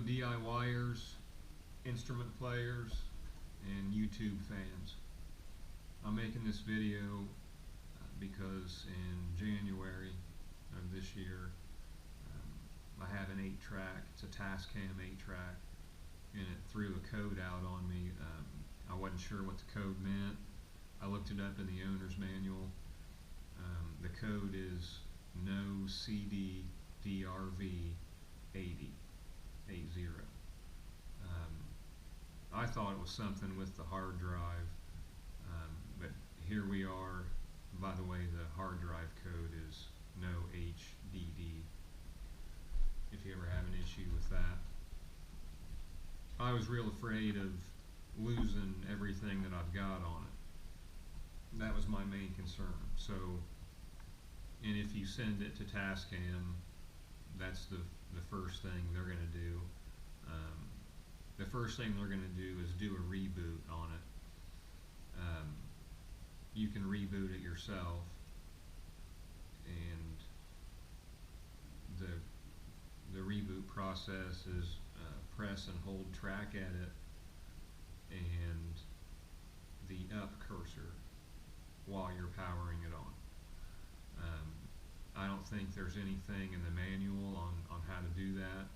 DIYers, instrument players, and YouTube fans. I'm making this video because in January of this year I have an 8-track, it's a Tascam 8-track, and it threw a code out on me. I wasn't sure what the code meant. I looked it up in the owner's manual. The code is no CD DRV 80. I thought it was something with the hard drive, but here we are. By the way, the hard drive code is no HDD, if you ever have an issue with that. I was real afraid of losing everything that I've got on it. That was my main concern. So, and if you send it to Tascam, that's the first thing they're going to do. The first thing they're going to do is do a reboot on it. You can reboot it yourself, and the reboot process is press and hold track edit and the up cursor while you're powering it on. I don't think there's anything in the manual on how to do that,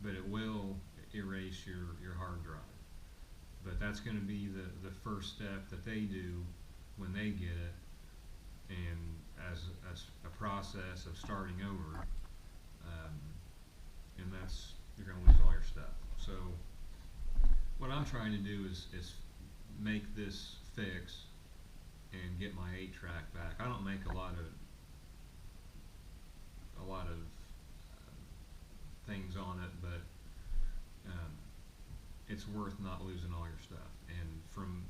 but it will erase your hard drive. But that's going to be the first step that they do when they get it, and as a process of starting over, and that's, you're going to lose all your stuff. So what I'm trying to do is make this fix and get my 8-track back. I don't make a lot of things on it, but it's worth not losing all your stuff. And from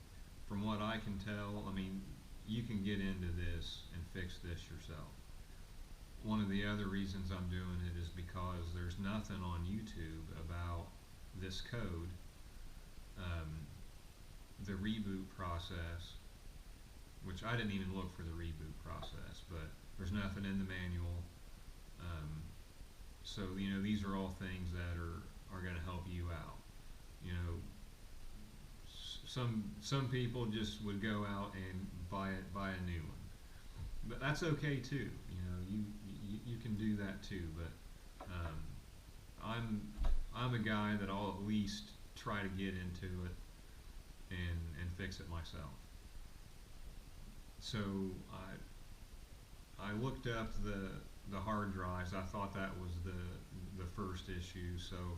what I can tell, I mean, you can get into this and fix this yourself. One of the other reasons I'm doing it is because there's nothing on YouTube about this code. The reboot process, which I didn't even look for the reboot process, but there's nothing in the manual. So, you know, these are all things that are going to help you out. You know, some people just would go out and buy a new one, but that's okay too. You know, you can do that too. But I'm a guy that I'll at least try to get into it and fix it myself. So I looked up the hard drives. I thought that was the first issue, so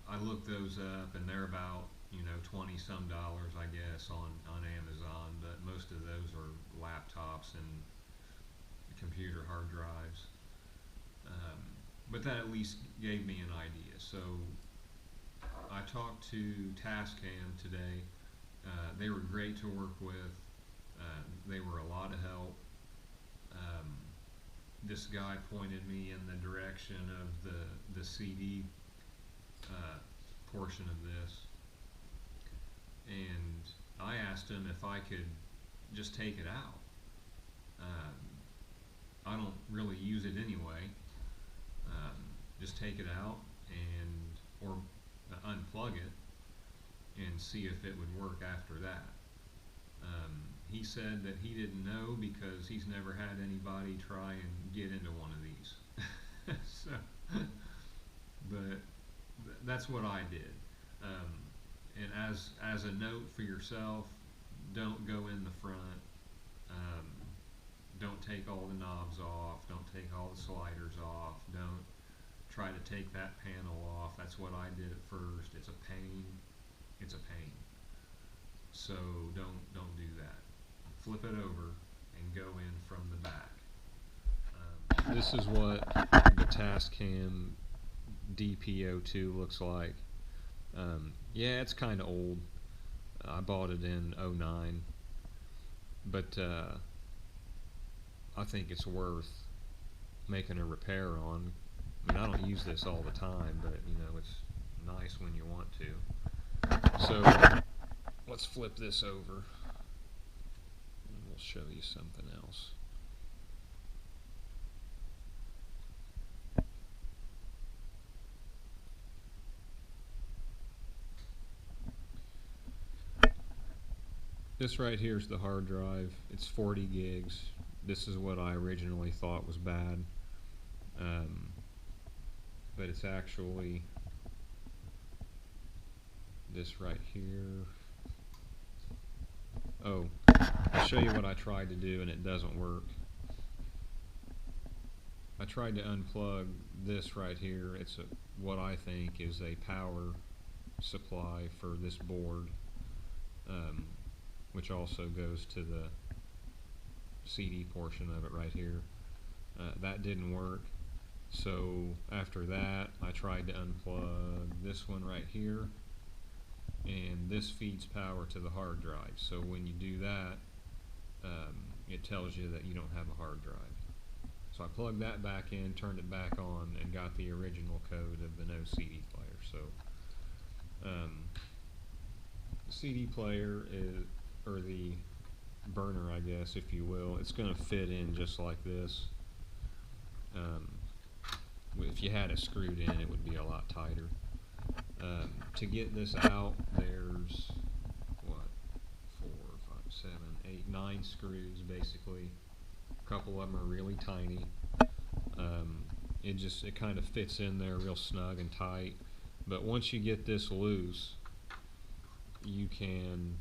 I looked those up, and they're about, you know, $20-some, I guess, on Amazon, but most of those are laptops and computer hard drives. But that at least gave me an idea. So I talked to Tascam today. They were great to work with. They were a lot of help. This guy pointed me in the direction of the CD portion of this, and I asked him if I could just take it out. I don't really use it anyway. Just take it out or unplug it and see if it would work after that. He said that he didn't know because he's never had anybody try and get into one of these. So, but that's what I did. And as a note for yourself, don't go in the front. Don't take all the knobs off. Don't take all the sliders off. Don't try to take that panel off. That's what I did at first. It's a pain. It's a pain. So don't do that. Flip it over and go in from the back. This is what the Tascam DP-02 looks like. Yeah, it's kind of old. I bought it in '09, but I think it's worth making a repair on. I mean, I don't use this all the time, but you know, it's nice when you want to. So let's flip this over and we'll show you something else. This right here is the hard drive. It's 40 gigs. This is what I originally thought was bad, but it's actually this right here. Oh, I'll show you what I tried to do and it doesn't work. I tried to unplug this right here. It's what I think is a power supply for this board, which also goes to the CD portion of it right here. That didn't work. So after that, I tried to unplug this one right here, and this feeds power to the hard drive. So when you do that, it tells you that you don't have a hard drive. So I plugged that back in, turned it back on, and got the original code of the no CD player. So the CD player is, or the burner, I guess, if you will, it's going to fit in just like this. If you had it screwed in, it would be a lot tighter. To get this out, there's what, 4, 5, 7, 8, 9 screws basically. A couple of them are really tiny. It kind of fits in there real snug and tight. But once you get this loose, you can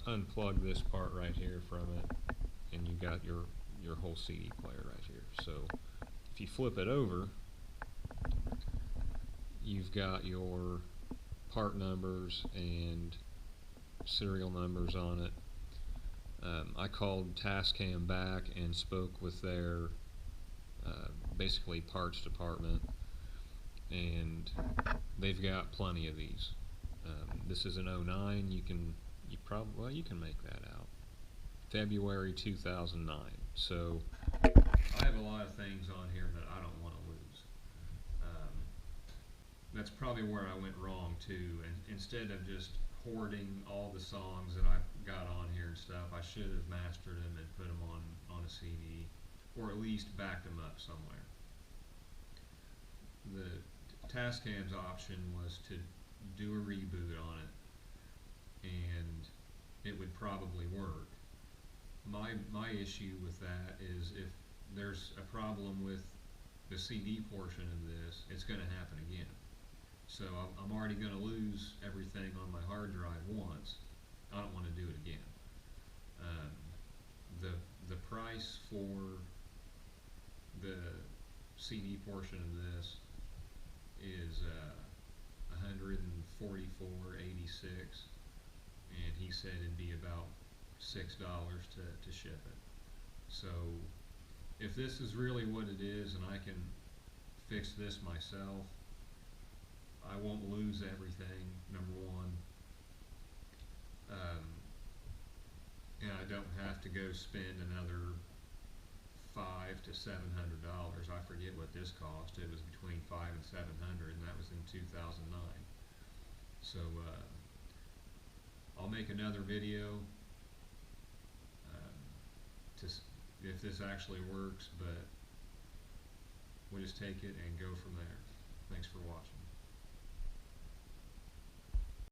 unplug this part right here from it, and you got your whole CD player right here. So if you flip it over, you've got your part numbers and serial numbers on it. I called Tascam back and spoke with their basically parts department, and they've got plenty of these. This is an 09. You can make that out. February 2009. So I have a lot of things on here that I don't want to lose. That's probably where I went wrong too. And instead of just hoarding all the songs that I've got on here and stuff, I should have mastered them and put them on a CD, or at least backed them up somewhere. The Tascam's option was to do a reboot on it, and it would probably work. My issue with that is if there's a problem with the CD portion of this, it's going to happen again. So I'm already going to lose everything on my hard drive once. I don't want to do it again. The price for the CD portion of this is $144.86, and he said it'd be about $6 to ship it. So if this is really what it is and I can fix this myself, I won't lose everything, number one, and I don't have to go spend another $500 to $700. I forget what this cost. It was between $500 and $700, and that was in 2009. So I'll make another video if this actually works, but we'll just take it and go from there. Thanks for watching.